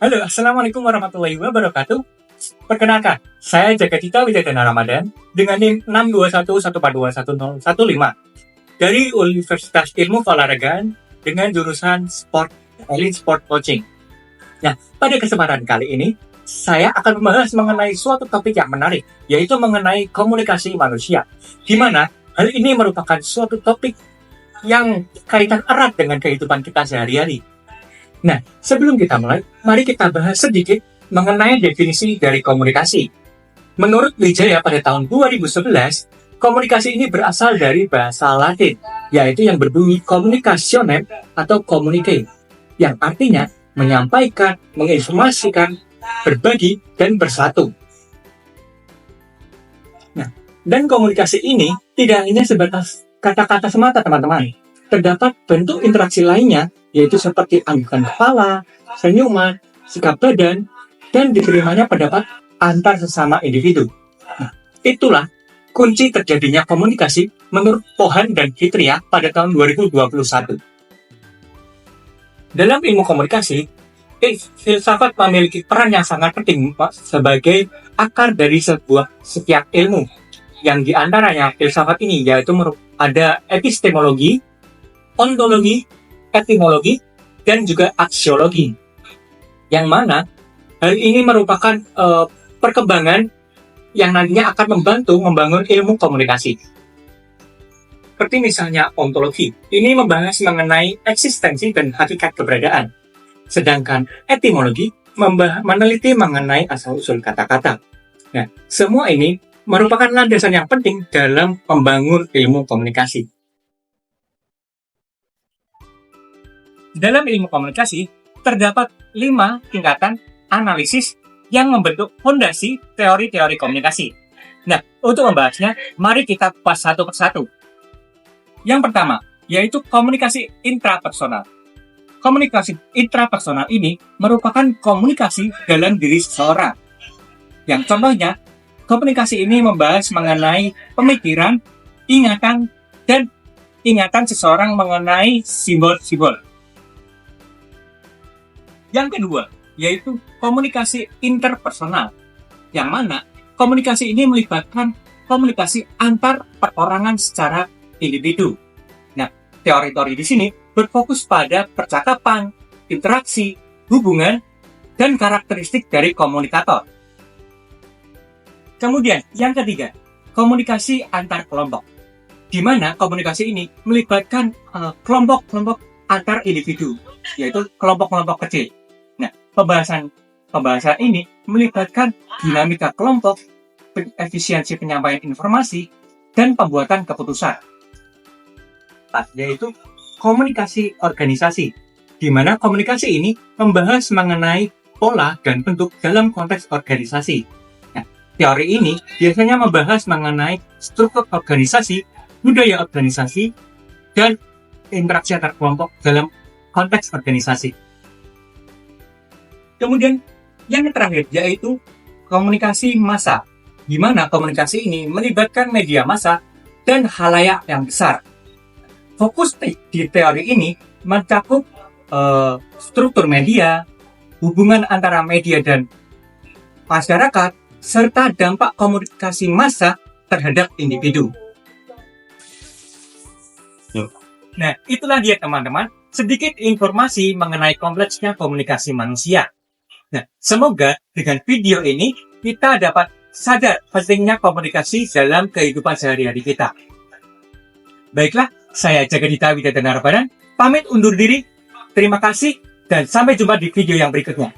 Halo, Assalamualaikum warahmatullahi wabarakatuh. Perkenalkan, saya Jagadita Widadana Ramadan dengan NIM 62114211015 dari Universitas Ilmu Keolahragaan dengan jurusan Elite Sport Coaching. Nah, pada kesempatan kali ini, saya akan membahas mengenai suatu topik yang menarik, yaitu mengenai komunikasi manusia, di mana hal ini merupakan suatu topik yang kaitan erat dengan kehidupan kita sehari-hari. Nah, sebelum kita mulai, mari kita bahas sedikit mengenai definisi dari komunikasi. Menurut Wijaya pada tahun 2011, komunikasi ini berasal dari bahasa Latin, yaitu yang berbunyi communicationem atau communicate, yang artinya menyampaikan, menginformasikan, berbagi, dan bersatu. Nah, dan komunikasi ini tidak hanya sebatas kata-kata semata, teman-teman. Terdapat bentuk interaksi lainnya, yaitu seperti anggukan kepala, senyuman, sikap badan, dan diterimanya pendapat antar sesama individu. Nah, itulah kunci terjadinya komunikasi menurut Pohan dan Fitriya pada tahun 2021. Dalam ilmu komunikasi, filsafat memiliki peran yang sangat penting sebagai akar dari setiap ilmu. Yang diantaranya filsafat ini yaitu ada epistemologi, ontologi, etimologi, dan juga aksiologi. Yang mana hal ini merupakan perkembangan yang nantinya akan membantu membangun ilmu komunikasi. Seperti misalnya ontologi, ini membahas mengenai eksistensi dan hakikat keberadaan. Sedangkan etimologi meneliti mengenai asal-usul kata-kata. Nah, semua ini merupakan landasan yang penting dalam membangun ilmu komunikasi. Dalam ilmu komunikasi, terdapat 5 tingkatan analisis yang membentuk fondasi teori-teori komunikasi. Nah, untuk membahasnya, mari kita kupas satu persatu. Yang pertama, yaitu komunikasi intrapersonal. Komunikasi intrapersonal ini merupakan komunikasi dalam diri seseorang. Yang contohnya, komunikasi ini membahas mengenai pemikiran, ingatan seseorang mengenai simbol-simbol. Yang kedua, yaitu komunikasi interpersonal, yang mana komunikasi ini melibatkan komunikasi antar perorangan secara individu. Nah, teori-teori di sini berfokus pada percakapan, interaksi, hubungan, dan karakteristik dari komunikator. Kemudian, yang ketiga, komunikasi antar kelompok, di mana komunikasi ini melibatkan kelompok-kelompok antar individu, yaitu kelompok-kelompok kecil. Pembahasan ini melibatkan dinamika kelompok, efisiensi penyampaian informasi, dan pembuatan keputusan. Yaitu komunikasi organisasi, di mana komunikasi ini membahas mengenai pola dan bentuk dalam konteks organisasi. Nah, teori ini biasanya membahas mengenai struktur organisasi, budaya organisasi, dan interaksi antar kelompok dalam konteks organisasi. Kemudian yang terakhir yaitu komunikasi massa, di mana komunikasi ini melibatkan media massa dan khalayak yang besar. Fokus di teori ini mencakup struktur media, hubungan antara media dan masyarakat, serta dampak komunikasi massa terhadap individu. Nah, itulah dia teman-teman, sedikit informasi mengenai kompleksnya komunikasi manusia. Nah, semoga dengan video ini kita dapat sadar pentingnya komunikasi dalam kehidupan sehari-hari kita. Baiklah, saya Jagadita Widadana Ramadan, pamit undur diri. Terima kasih dan sampai jumpa di video yang berikutnya.